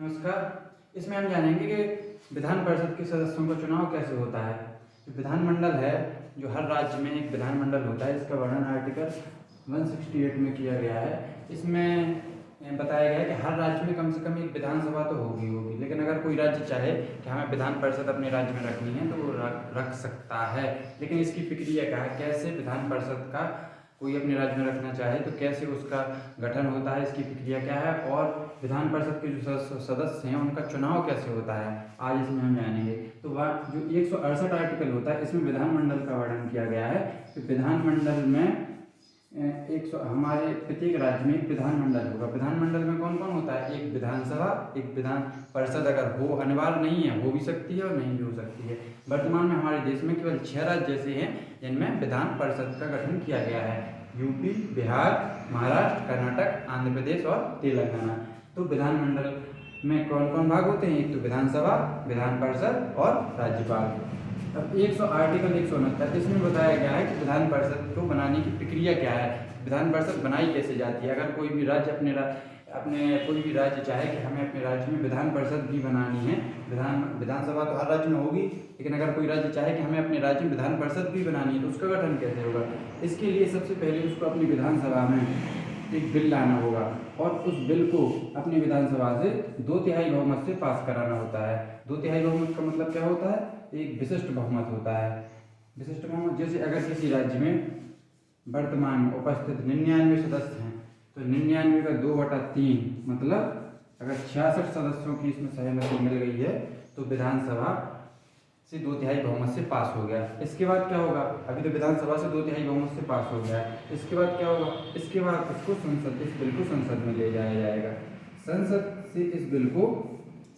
नमस्कार। इसमें हम जानेंगे कि विधान परिषद के सदस्यों का चुनाव कैसे होता है। जो विधानमंडल है, जो हर राज्य में एक विधानमंडल होता है, इसका वर्णन आर्टिकल 168 में किया गया है। इसमें बताया गया है कि हर राज्य में कम से कम एक विधानसभा तो होगी, लेकिन अगर कोई राज्य चाहे कि हमें विधान परिषद अपने राज्य में रखनी है तो वो रख सकता है। लेकिन इसकी प्रक्रिया क्या है, कैसे विधान परिषद का कोई अपने राज्य में रखना चाहे तो कैसे उसका गठन होता है, इसकी प्रक्रिया क्या है, और विधान परिषद के जो सदस्य हैं उनका चुनाव कैसे होता है, आज इसमें हम जानेंगे। तो जो 168 आर्टिकल होता है, इसमें विधानमंडल का वर्णन किया गया है। तो विधानमंडल में हमारे प्रत्येक राज्य में एक विधानमंडल होगा। विधानमंडल में कौन कौन होता है? एक विधानसभा, एक विधान परिषद। अगर हो, अनिवार्य नहीं है, हो भी सकती है और नहीं भी हो सकती है। वर्तमान में हमारे देश में केवल 6 राज्य ऐसे हैं जिनमें विधान परिषद का गठन किया गया है: यूपी, बिहार, महाराष्ट्र, कर्नाटक, आंध्र प्रदेश और तेलंगाना। तो विधानमंडल में कौन कौन भाग होते हैं? एक तो विधानसभा, विधान परिषद और राज्यपाल। अब आर्टिकल 169 इसमें बताया गया है कि विधान परिषद को बनाने की प्रक्रिया क्या है, विधान परिषद बनाई कैसे जाती है। अगर कोई भी राज्य अपने कोई भी राज्य चाहे कि हमें अपने राज्य में विधान परिषद भी बनानी है, विधानसभा तो हर राज्य में होगी, लेकिन अगर कोई राज्य चाहे कि हमें अपने राज्य में विधान परिषद भी बनानी है तो उसका गठन कैसे होगा? इसके लिए सबसे पहले उसको अपनी विधानसभा में एक बिल लाना होगा और उस बिल को अपनी विधानसभा से 2/3 बहुमत से पास कराना होता है। 2/3 बहुमत का मतलब क्या होता है? एक विशिष्ट बहुमत होता है। विशिष्ट बहुमत, जैसे अगर किसी राज्य में वर्तमान में उपस्थित 99 सदस्य हैं तो 99 का 2/3 मतलब अगर 66 सदस्यों की इसमें सहमति मिल गई है तो विधानसभा से 2/3 बहुमत से पास हो गया। इसके बाद क्या होगा? अभी तो विधानसभा से 2/3 बहुमत से पास हो गया है। इसके बाद क्या होगा? इसके बाद इसको इस बिल को संसद में ले जाया जाएगा। संसद से इस बिल को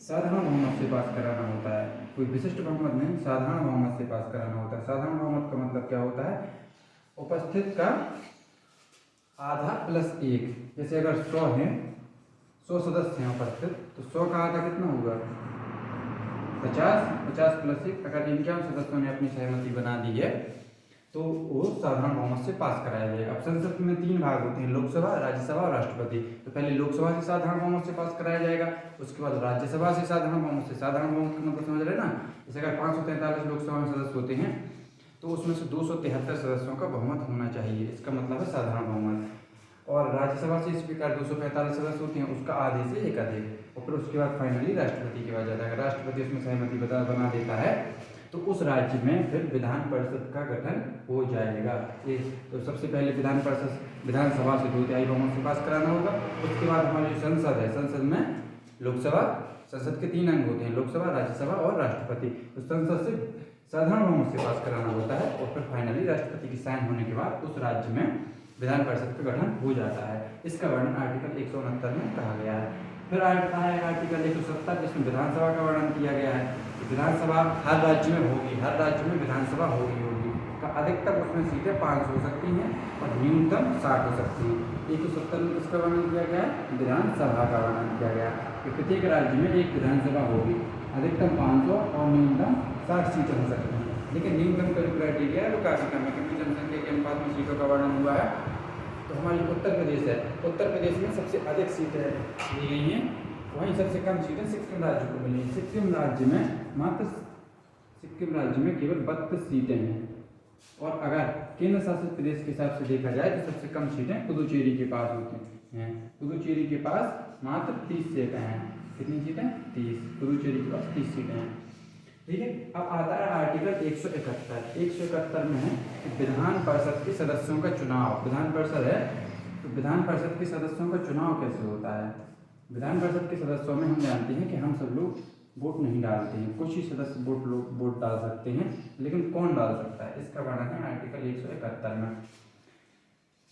साधारण बहुमत से पास कराना होता है। कोई विशिष्ट बहुमत नहीं, साधारण बहुमत से पास कराना होता है। साधारण बहुमत का मतलब क्या होता है? उपस्थित का आधा प्लस 1। जैसे अगर 100 हैं, 100 सदस्य हैं उपस्थित, तो 100 का आधा कितना होगा? 50। 50 प्लस 1। अगर 51 सदस्यों ने अपनी सहमति बना दी है तो वो साधारण बहुमत से पास कराया जाएगा। अब संसद में 3 भाग होते हैं: लोकसभा, राज्यसभा और राष्ट्रपति। तो पहले लोकसभा से साधारण बहुमत से पास कराया जाएगा, उसके बाद राज्यसभा से साधारण बहुमत से। साधारण बहुमत का मतलब समझ रहे ना? जैसे अगर 543 लोकसभा में सदस्य होते हैं तो उसमें से 273 सदस्यों का बहुमत होना चाहिए, इसका मतलब है साधारण बहुमत। और राज्यसभा से इस प्रकार 245 सदस्य होते हैं, उसका आधे से एक अधिक। और फिर उसके बाद फाइनली राष्ट्रपति के बाद जाता है। अगर राष्ट्रपति उसमें सहमति बना देता है तो उस राज्य में फिर विधान परिषद का गठन हो जाएगा। तो सबसे पहले विधानसभा से 2/3 बहुमत से पास कराना होगा। उसके बाद हमारी संसद है, संसद में लोकसभा, संसद के 3 अंग होते हैं: लोकसभा, राज्यसभा और राष्ट्रपति। तो संसद से साधारण बहुमत से पास कराना होता है और फिर फाइनली राष्ट्रपति की साइन होने के बाद उस राज्य में विधान परिषद का गठन हो जाता है। इसका वर्णन आर्टिकल 169 में कहा गया है। फिर आता है आर्टिकल 170, जिसमें विधानसभा का वर्णन किया गया है। विधानसभा हर राज्य में होगी, हर राज्य में विधानसभा होगी। अधिकतम उसमें सीटें 5 हो सकती हैं और न्यूनतम 60 हो सकती है। 170 में इसका वर्णन किया गया है, विधानसभा का वर्णन किया गया है। प्रत्येक राज्य में एक विधानसभा होगी, अधिकतम 500 और न्यूनतम 60 सीटें हो सकती हैं। लेकिन न्यूनतम का जो क्राइटेरिया है वो काफ़ी कम है, क्योंकि जनसंख्या के अनुपात में सीटों का वर्णन हुआ है। तो हमारी उत्तर प्रदेश है, उत्तर प्रदेश में सबसे अधिक सीटें दी गई हैं, वहीं सबसे कम सीटें सिक्किम राज्य को मिली हैं। सिक्किम राज्य में केवल 32 सीटें हैं। और अगर केंद्र शासित प्रदेश के हिसाब से देखा जाए तो सबसे कम सीटें पुदुचेरी के पास होती हैं। पुदुचेरी के पास मात्र 30 सीटें हैं। कितनी सीटें? 30। पुदुचेरी के पास 30 सीटें हैं। ठीक है। अब आता है आर्टिकल 171। 171 में है कि विधान परिषद के सदस्यों का चुनाव। विधान परिषद है तो विधान परिषद के सदस्यों का चुनाव कैसे होता है? विधान परिषद के सदस्यों में हम जानते हैं कि हम सब लोग वोट नहीं डालते हैं, कुछ ही सदस्य वोट डाल सकते हैं, लेकिन कौन डाल सकता है इसका वर्णन है आर्टिकल 171 में।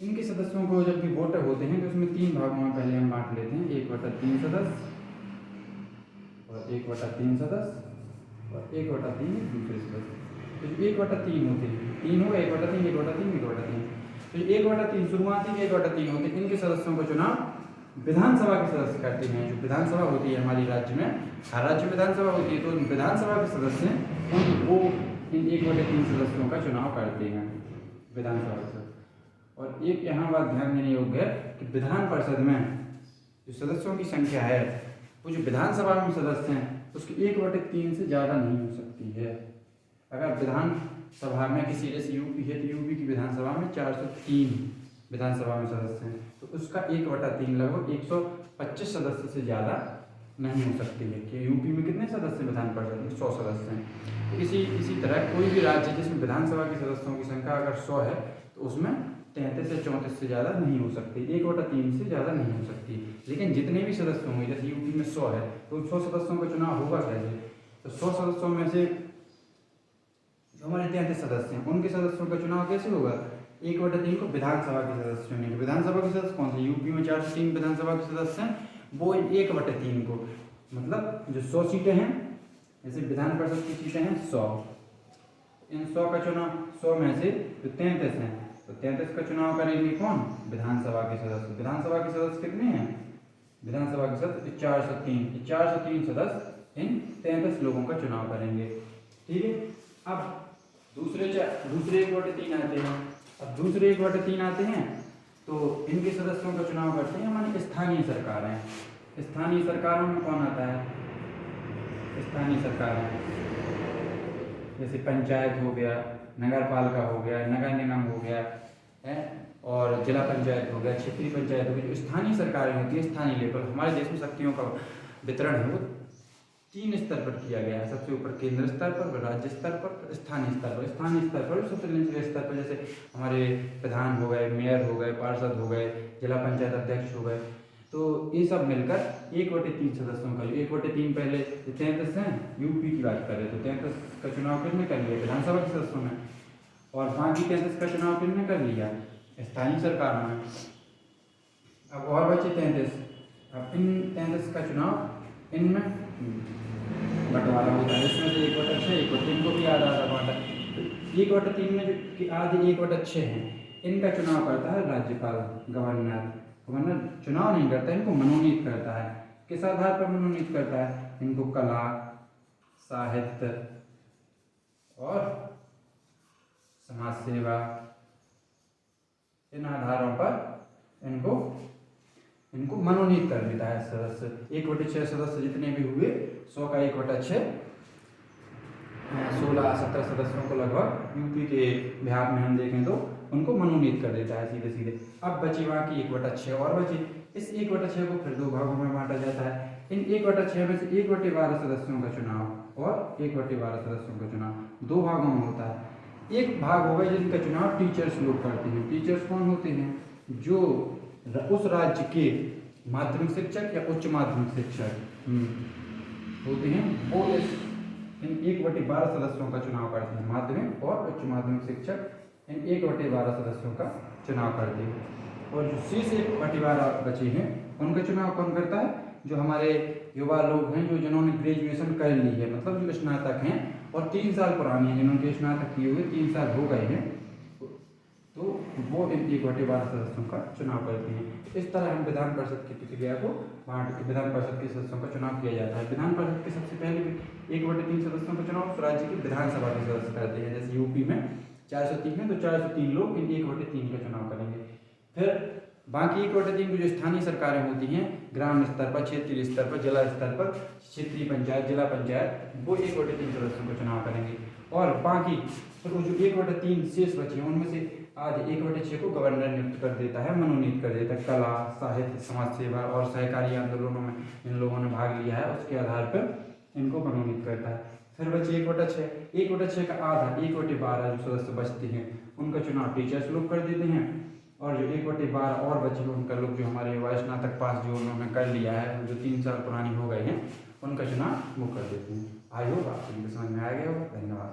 इनके सदस्यों को जब भी वोट होते हैं तो उसमें 3 भागों में पहले हम बांट लेते हैं: 1/3 सदस्य और 1/3 सदस्य और 1/3 दूसरे सदस्य। तो 1/3 होते हैं, 3 होगा, 1/3, 1/3, 1/3। तो 1/3 शुरुआती 1/3 होते हैं। इनके सदस्यों का चुनाव विधानसभा के सदस्य करते हैं। जो विधानसभा होती है हमारी राज्य में, हर राज्य में विधानसभा होती है, तो विधानसभा के सदस्य वो इन 1/3 सदस्यों का चुनाव करते हैं, विधानसभा के सदस्य। और एक यहाँ बात ध्यान देने योग्य है कि विधान परिषद में जो सदस्यों की संख्या है वो जो विधानसभा में सदस्य हैं उसकी 1/3 से ज़्यादा नहीं हो सकती है। अगर विधानसभा में किसी, जैसे यूपी है तो यूपी की विधानसभा में 403 विधानसभा में सदस्य हैं, तो उसका 1/3 लगभग 125 सदस्य से ज़्यादा नहीं हो सकती है। कि यूपी में कितने सदस्य विधान परिषद में? 100 सदस्य हैं। इसी तरह कोई भी राज्य जिसमें विधानसभा के सदस्यों की संख्या अगर 100 है तो उसमें 33 या 34 से ज़्यादा नहीं हो सकती, 1/3 से ज़्यादा नहीं हो सकती। लेकिन जितने भी सदस्य होंगे, जैसे यूपी में 100 है तो 100 सदस्यों का चुनाव होगा कैसे? तो 100 सदस्यों में से जो हमारे 33 सदस्य हैं उनके सदस्यों का चुनाव कैसे होगा? 1/3 को विधानसभा के सदस्य चुनेंगे। विधानसभा के सदस्य कौन से? यूपी में 403 विधानसभा के सदस्य हैं, वो 1/3 को, मतलब जो 100 सीटें हैं, जैसे विधान परिषद की सीटें हैं 100, इन 100 का चुनाव 100 में से जो 33 हैं तो 33 का चुनाव करेंगे कौन? विधानसभा के सदस्य। विधानसभा के सदस्य कितने हैं? विधानसभा के सदस्य 403 सदस्य इन 33 लोगों का चुनाव करेंगे। ठीक है। अब दूसरे 1/3 आते हैं। अब दूसरे 1/3 आते हैं तो इनके सदस्यों का चुनाव करते हैं हमारी स्थानीय सरकारें। स्थानीय सरकारों में कौन आता है? स्थानीय सरकारें जैसे पंचायत हो गया, नगर पालिका हो गया, नगर निगम हो गया है, और जिला पंचायत हो गया, क्षेत्रीय पंचायत हो गई। जो स्थानीय सरकारें होती है, स्थानीय लेवल, हमारे देश में शक्तियों का वितरण है वो 3 स्तर पर किया गया है। सबसे ऊपर केंद्र स्तर पर, राज्य स्तर पर, स्थानीय स्तर पर। स्थानीय स्तर पर सबसे निचले स्तर पर जैसे हमारे प्रधान हो गए, मेयर हो गए, पार्षद हो गए, जिला पंचायत अध्यक्ष हो गए, तो ये सब मिलकर 1/3 सदस्यों का, जो 1/3 पहले 33 हैं, यूपी की बात करें तो 33 का चुनाव किसने कर लिया? विधानसभा के सदस्यों में। और बाकी 33 का चुनाव किसने कर लिया? स्थानीय सरकारों में। अब और बचे 33। अब इन 33 का चुनाव इनमें बंटवारा होता है। इसमें से 1/6, 1/3 को भी आधा बांटा। तो 1/3 में जो आधे 1/6 हैं, इनका चुनाव करता है राज्यपाल, गवर्नर। गवर्नर चुनाव नहीं करता, इनको मनोनीत करता है। किस आधार पर मनोनीत करता है? इनको कला, साहित्य और समाज सेवा, इन आधारों पर इनको मनोनीत कर देता है सदस्य। 1/6 सदस्य जितने भी हुए, 100 का 1/6, 16-17 सदस्यों को लगभग यूपी के बिहार में हम देखें तो उनको मनोनीत कर देता है सीधे सीधे। अब बची बाकी 1/6 और बची। इस 1/6 को फिर 2 भागों में बांटा जाता है। इन 1/6 में से 1/12 सदस्यों का चुनाव और 1/12 सदस्यों का चुनाव 2 भागों में होता है। एक भाग होगा जिनका चुनाव टीचर्स लोग करते हैं। टीचर्स कौन होते हैं? जो उस राज्य के माध्यमिक शिक्षक या उच्च माध्यमिक शिक्षक होते हैं, वो इन 1/12 सदस्यों का चुनाव करते हैं। माध्यमिक और उच्च माध्यमिक शिक्षक इन 1/12 सदस्यों का चुनाव करते हैं। और जो शेष 1/12 बचे हैं उनका चुनाव कौन करता है? जो हमारे युवा लोग हैं, जिन्होंने ग्रेजुएशन कर ली है, मतलब जो स्नातक हैं और 3 साल पुराने हैं, जिन्होंने स्नातक किए हुए 3 साल हो गए हैं, तो वो इन 1/12 सदस्यों का चुनाव करते हैं। इस तरह हम विधान परिषद की प्रक्रिया को विधान परिषद के सदस्यों का चुनाव किया जाता है। विधान परिषद के सबसे पहले 1/3 सदस्यों का चुनाव राज्य की विधानसभा के सदस्य करते हैं। जैसे यूपी में 403 है तो 403 लोग इन 1/3 का चुनाव करेंगे। फिर बाकी 1/3 की जो स्थानीय सरकारें होती हैं, ग्राम स्तर पर, क्षेत्रीय स्तर पर, जिला स्तर पर, क्षेत्रीय पंचायत, जिला पंचायत, वो 1/3 सदस्यों का चुनाव करेंगे। और बाकी फिर वो जो 1/3 शेष बचे हैं उनमें से आधे 1/6 को गवर्नर नियुक्त कर देता है, मनोनीत कर देता है। कला, साहित्य, समाज सेवा और सहकारी आंदोलनों में इन लोगों ने भाग लिया है, उसके आधार पर इनको मनोनीत करता है। फिर बचे 1/6 का आधा 1/12 जो सदस्य बचते हैं उनका चुनाव टीचर्स लोग कर देते हैं। और जो 1/12 और बचे उनका लोग, जो हमारे युवा स्नातक पास जो उन्होंने कर लिया है, जो 3 साल पुरानी हो गए हैं, उनका चुनाव वो कर देते हैं। आई होप आपको समझ में आ गया होगा। धन्यवाद।